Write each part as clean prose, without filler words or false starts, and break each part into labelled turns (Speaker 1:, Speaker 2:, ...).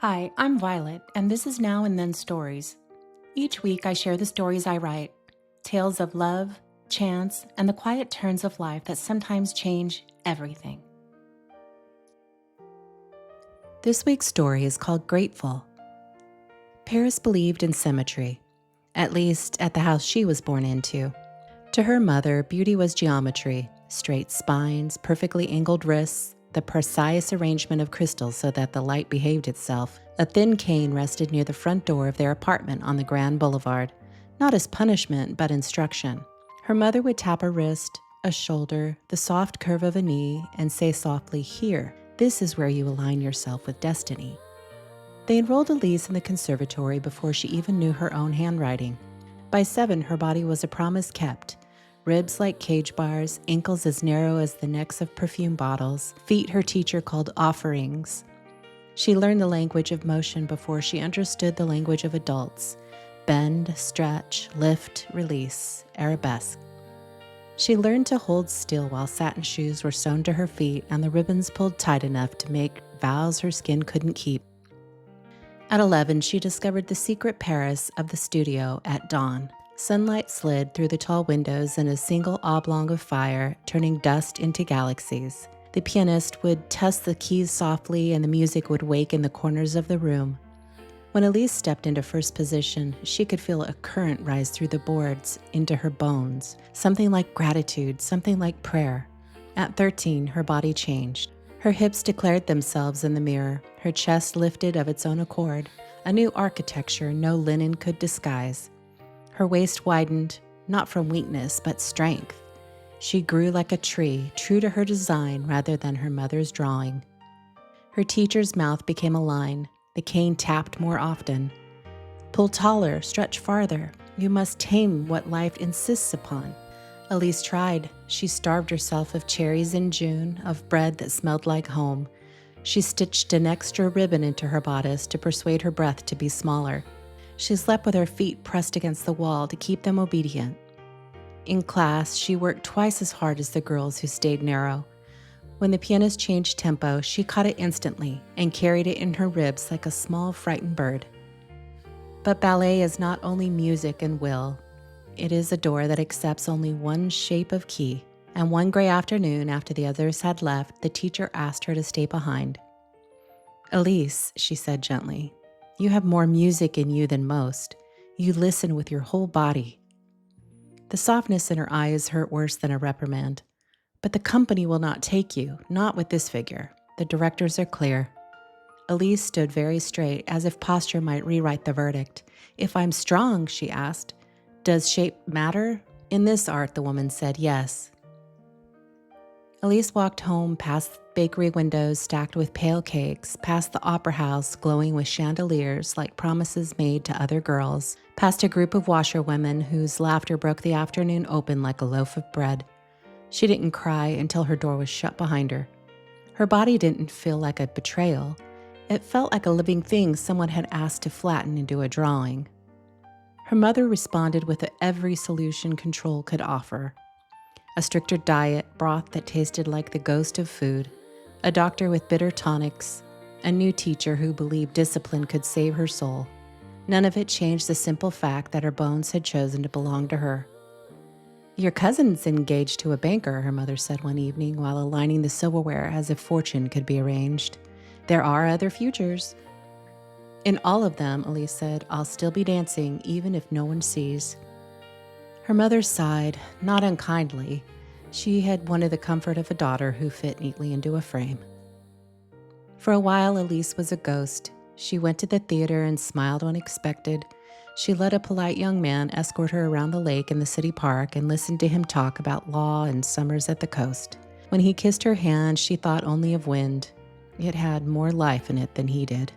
Speaker 1: Hi, I'm Violet, and this is Now and Then Stories. Each week I share the stories I write, tales of love, chance, and the quiet turns of life that sometimes change everything. This week's story is called Grateful. Paris believed in symmetry, at least at the house she was born into. To her mother, beauty was geometry, straight spines, perfectly angled wrists, the precise arrangement of crystals so that the light behaved itself. A thin cane rested near the front door of their apartment on the Grand Boulevard, not as punishment, but instruction. Her mother would tap a wrist, a shoulder, the soft curve of a knee, and say softly, "Here, this is where you align yourself with destiny." They enrolled Elise in the conservatory before she even knew her own handwriting. By 7, her body was a promise kept. Ribs like cage bars, ankles as narrow as the necks of perfume bottles, feet her teacher called offerings. She learned the language of motion before she understood the language of adults. Bend, stretch, lift, release, arabesque. She learned to hold still while satin shoes were sewn to her feet and the ribbons pulled tight enough to make vows her skin couldn't keep. At 11, she discovered the secret Paris of the studio at dawn. Sunlight slid through the tall windows in a single oblong of fire, turning dust into galaxies. The pianist would test the keys softly and the music would wake in the corners of the room. When Elise stepped into first position, she could feel a current rise through the boards into her bones, something like gratitude, something like prayer. At 13, her body changed. Her hips declared themselves in the mirror, her chest lifted of its own accord, a new architecture no linen could disguise. Her waist widened, not from weakness, but strength. She grew like a tree, true to her design rather than her mother's drawing. Her teacher's mouth became a line. The cane tapped more often. Pull taller, stretch farther. You must tame what life insists upon. Elise tried. She starved herself of cherries in June, of bread that smelled like home. She stitched an extra ribbon into her bodice to persuade her breath to be smaller. She slept with her feet pressed against the wall to keep them obedient. In class, she worked twice as hard as the girls who stayed narrow. When the pianist changed tempo, she caught it instantly and carried it in her ribs like a small, frightened bird. But ballet is not only music and will. It is a door that accepts only one shape of key. And one gray afternoon, after the others had left, the teacher asked her to stay behind. "Elise," she said gently, "you have more music in you than most. You listen with your whole body." The softness in her eyes hurt worse than a reprimand. "But the company will not take you, not with this figure. The directors are clear." Elise stood very straight, as if posture might rewrite the verdict. "If I'm strong," she asked, "does shape matter?" "In this art," the woman said, "yes." Elise walked home past bakery windows stacked with pale cakes, past the opera house glowing with chandeliers like promises made to other girls, past a group of washerwomen whose laughter broke the afternoon open like a loaf of bread. She didn't cry until her door was shut behind her. Her body didn't feel like a betrayal. It felt like a living thing someone had asked to flatten into a drawing. Her mother responded with every solution control could offer. A stricter diet, broth that tasted like the ghost of food, a doctor with bitter tonics, a new teacher who believed discipline could save her soul. None of it changed the simple fact that her bones had chosen to belong to her. "Your cousin's engaged to a banker," her mother said one evening while aligning the silverware as if fortune could be arranged. "There are other futures." "In all of them," Elise said, "I'll still be dancing even if no one sees." Her mother sighed, not unkindly. She had wanted the comfort of a daughter who fit neatly into a frame. For a while, Elise was a ghost. She went to the theater and smiled when expected. She let a polite young man escort her around the lake in the city park and listened to him talk about law and summers at the coast. When he kissed her hand, she thought only of wind. It had more life in it than he did.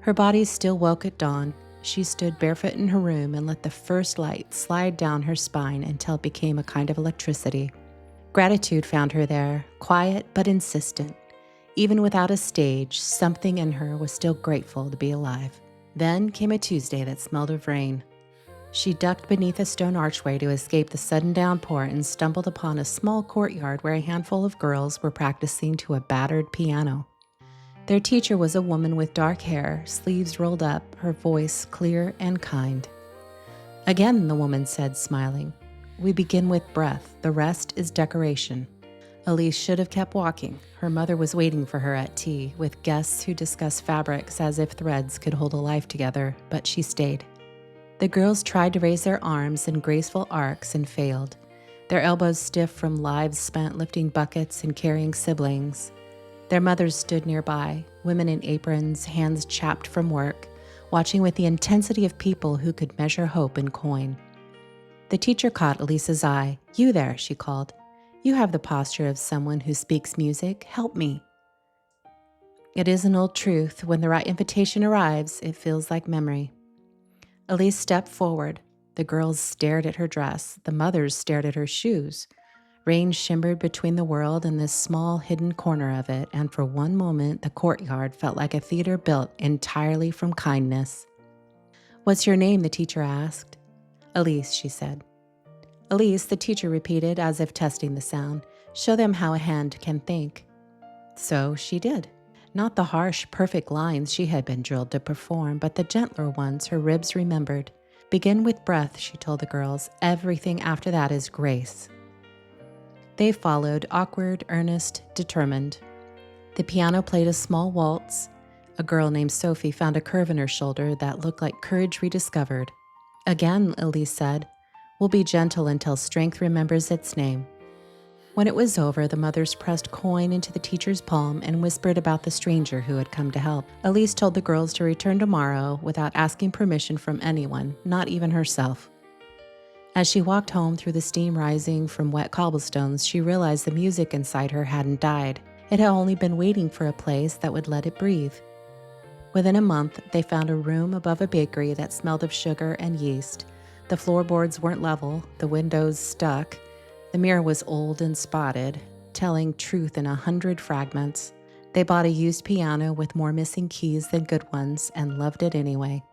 Speaker 1: Her body still woke at dawn. She stood barefoot in her room and let the first light slide down her spine until it became a kind of electricity. Gratitude found her there, quiet but insistent. Even without a stage, something in her was still grateful to be alive. Then came a Tuesday that smelled of rain. She ducked beneath a stone archway to escape the sudden downpour and stumbled upon a small courtyard where a handful of girls were practicing to a battered piano. Their teacher was a woman with dark hair, sleeves rolled up, her voice clear and kind. Again, the woman said, smiling, "We begin with breath. The rest is decoration." Elise should have kept walking. Her mother was waiting for her at tea, with guests who discussed fabrics as if threads could hold a life together, but she stayed. The girls tried to raise their arms in graceful arcs and failed, their elbows stiff from lives spent lifting buckets and carrying siblings. Their mothers stood nearby, women in aprons, hands chapped from work, watching with the intensity of people who could measure hope in coin. The teacher caught Elise's eye. "You there," she called. "You have the posture of someone who speaks music. Help me." It is an old truth. When the right invitation arrives, it feels like memory. Elise stepped forward. The girls stared at her dress. The mothers stared at her shoes. Rain shimmered between the world and this small hidden corner of it, and for one moment the courtyard felt like a theater built entirely from kindness. "What's your name?" the teacher asked. "Elise," she said. "Elise," the teacher repeated as if testing the sound. "Show them how a hand can think." So she did. Not the harsh, perfect lines she had been drilled to perform, but the gentler ones her ribs remembered. "Begin with breath," she told the girls. "Everything after that is grace." They followed, awkward, earnest, determined. The piano played a small waltz. A girl named Sophie found a curve in her shoulder that looked like courage rediscovered. "Again," Elise said, "we'll be gentle until strength remembers its name." When it was over, the mothers pressed coin into the teacher's palm and whispered about the stranger who had come to help. Elise told the girls to return tomorrow without asking permission from anyone, not even herself. As she walked home through the steam rising from wet cobblestones, she realized the music inside her hadn't died. It had only been waiting for a place that would let it breathe. Within a month, they found a room above a bakery that smelled of sugar and yeast. The floorboards weren't level, the windows stuck. The mirror was old and spotted, telling truth in 100 fragments. They bought a used piano with more missing keys than good ones and loved it anyway.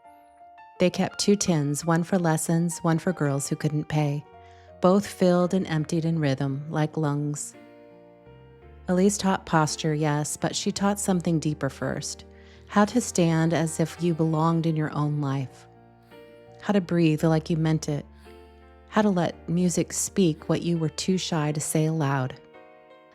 Speaker 1: They kept 2 tins, one for lessons, one for girls who couldn't pay. Both filled and emptied in rhythm, like lungs. Elise taught posture, yes, but she taught something deeper first. How to stand as if you belonged in your own life. How to breathe like you meant it. How to let music speak what you were too shy to say aloud.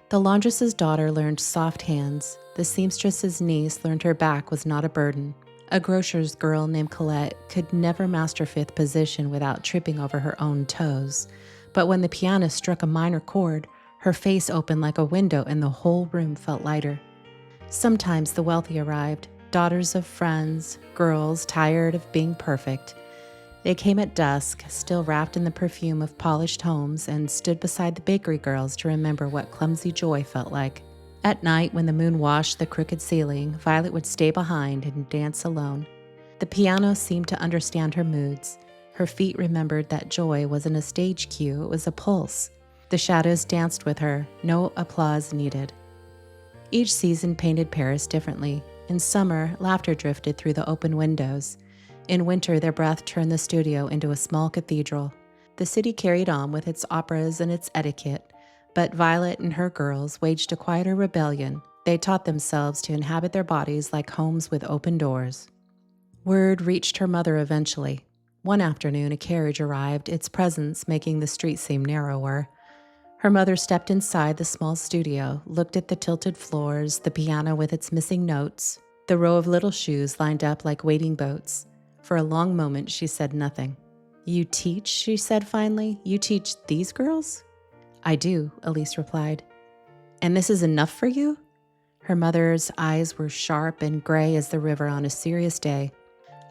Speaker 1: The laundress's daughter learned soft hands. The seamstress's niece learned her back was not a burden. A grocer's girl named Colette could never master fifth position without tripping over her own toes. But when the piano struck a minor chord, her face opened like a window and the whole room felt lighter. Sometimes the wealthy arrived, daughters of friends, girls tired of being perfect. They came at dusk, still wrapped in the perfume of polished homes, and stood beside the bakery girls to remember what clumsy joy felt like. At night, when the moon washed the crooked ceiling, Violet would stay behind and dance alone. The piano seemed to understand her moods. Her feet remembered that joy wasn't a stage cue, it was a pulse. The shadows danced with her, no applause needed. Each season painted Paris differently. In summer, laughter drifted through the open windows. In winter, their breath turned the studio into a small cathedral. The city carried on with its operas and its etiquette, but Violet and her girls waged a quieter rebellion. They taught themselves to inhabit their bodies like homes with open doors. Word reached her mother eventually. One afternoon, a carriage arrived, its presence making the street seem narrower. Her mother stepped inside the small studio, looked at the tilted floors, the piano with its missing notes, the row of little shoes lined up like waiting boats. For a long moment, she said nothing. "You teach?" she said finally. "You teach these girls?" "I do," Elise replied. "And this is enough for you?" Her mother's eyes were sharp and gray as the river on a serious day.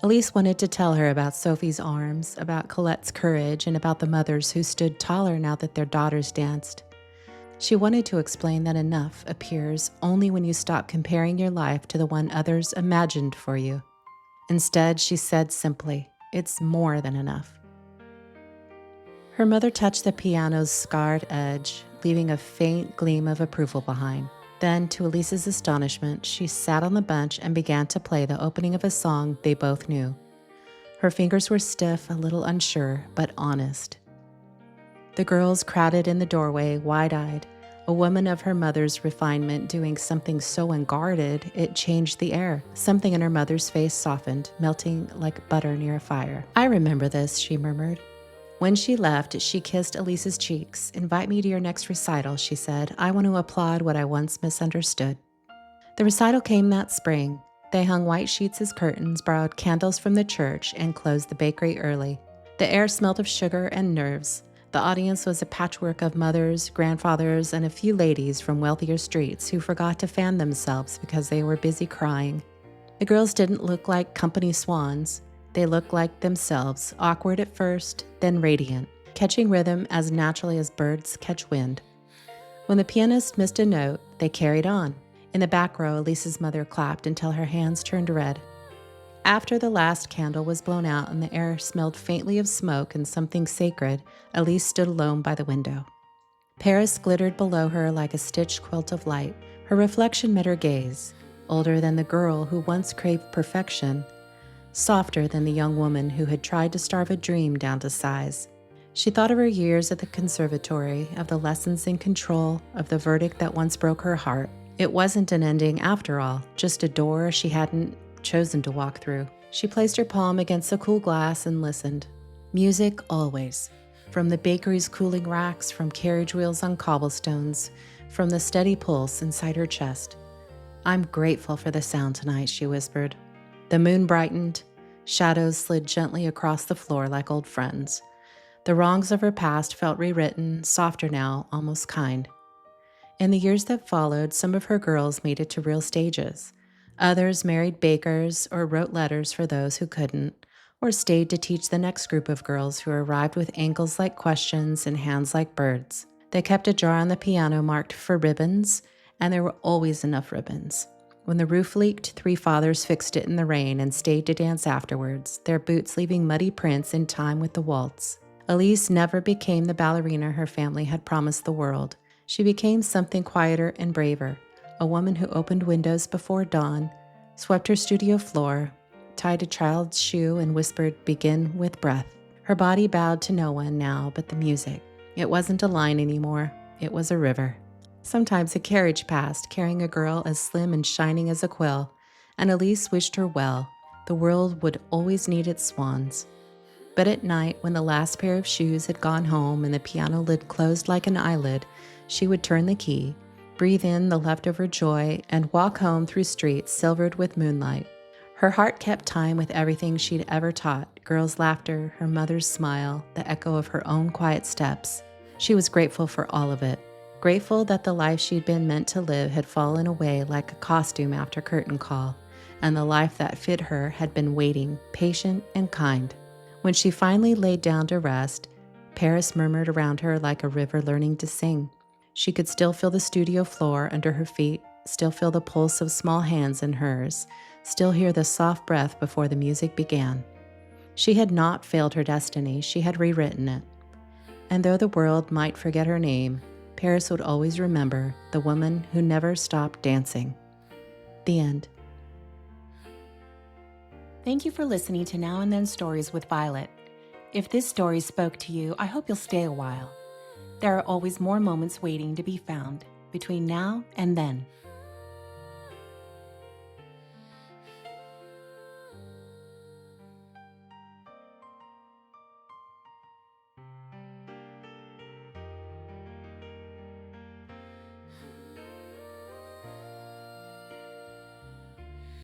Speaker 1: Elise wanted to tell her about Sophie's arms, about Colette's courage, and about the mothers who stood taller now that their daughters danced. She wanted to explain that enough appears only when you stop comparing your life to the one others imagined for you. Instead, she said simply, "It's more than enough." Her mother touched the piano's scarred edge, leaving a faint gleam of approval behind. Then, to Elise's astonishment, she sat on the bench and began to play the opening of a song they both knew. Her fingers were stiff, a little unsure, but honest. The girls crowded in the doorway, wide-eyed. A woman of her mother's refinement doing something so unguarded, it changed the air. Something in her mother's face softened, melting like butter near a fire. "I remember this," she murmured. When she left, she kissed Elise's cheeks. "Invite me to your next recital," she said. "I want to applaud what I once misunderstood." The recital came that spring. They hung white sheets as curtains, borrowed candles from the church, and closed the bakery early. The air smelled of sugar and nerves. The audience was a patchwork of mothers, grandfathers, and a few ladies from wealthier streets who forgot to fan themselves because they were busy crying. The girls didn't look like company swans. They looked like themselves, awkward at first, then radiant, catching rhythm as naturally as birds catch wind. When the pianist missed a note, they carried on. In the back row, Elise's mother clapped until her hands turned red. After the last candle was blown out and the air smelled faintly of smoke and something sacred, Elise stood alone by the window. Paris glittered below her like a stitched quilt of light. Her reflection met her gaze, older than the girl who once craved perfection, softer than the young woman who had tried to starve a dream down to size. She thought of her years at the conservatory, of the lessons in control, of the verdict that once broke her heart. It wasn't an ending after all, just a door she hadn't chosen to walk through. She placed her palm against the cool glass and listened. Music always. From the bakery's cooling racks, from carriage wheels on cobblestones, from the steady pulse inside her chest. "I'm grateful for the sound tonight," she whispered. The moon brightened. Shadows slid gently across the floor like old friends. The wrongs of her past felt rewritten, softer now, almost kind. In the years that followed, some of her girls made it to real stages. Others married bakers or wrote letters for those who couldn't, or stayed to teach the next group of girls who arrived with ankles like questions and hands like birds. They kept a jar on the piano marked for ribbons, and there were always enough ribbons. When the roof leaked, 3 fathers fixed it in the rain and stayed to dance afterwards, their boots leaving muddy prints in time with the waltz. Elise never became the ballerina her family had promised the world. She became something quieter and braver, a woman who opened windows before dawn, swept her studio floor, tied a child's shoe, and whispered, "Begin with breath." Her body bowed to no one now but the music. It wasn't a line anymore. It was a river. Sometimes a carriage passed, carrying a girl as slim and shining as a quill, and Elise wished her well. The world would always need its swans. But at night, when the last pair of shoes had gone home and the piano lid closed like an eyelid, she would turn the key, breathe in the leftover joy, and walk home through streets silvered with moonlight. Her heart kept time with everything she'd ever taught, girls' laughter, her mother's smile, the echo of her own quiet steps. She was grateful for all of it, grateful that the life she'd been meant to live had fallen away like a costume after curtain call, and the life that fit her had been waiting, patient and kind. When she finally laid down to rest, Paris murmured around her like a river learning to sing. She could still feel the studio floor under her feet, still feel the pulse of small hands in hers, still hear the soft breath before the music began. She had not failed her destiny, she had rewritten it. And though the world might forget her name, Paris would always remember the woman who never stopped dancing. The end. Thank you for listening to Now and Then Stories with Violet. If this story spoke to you, I hope you'll stay a while. There are always more moments waiting to be found between now and then.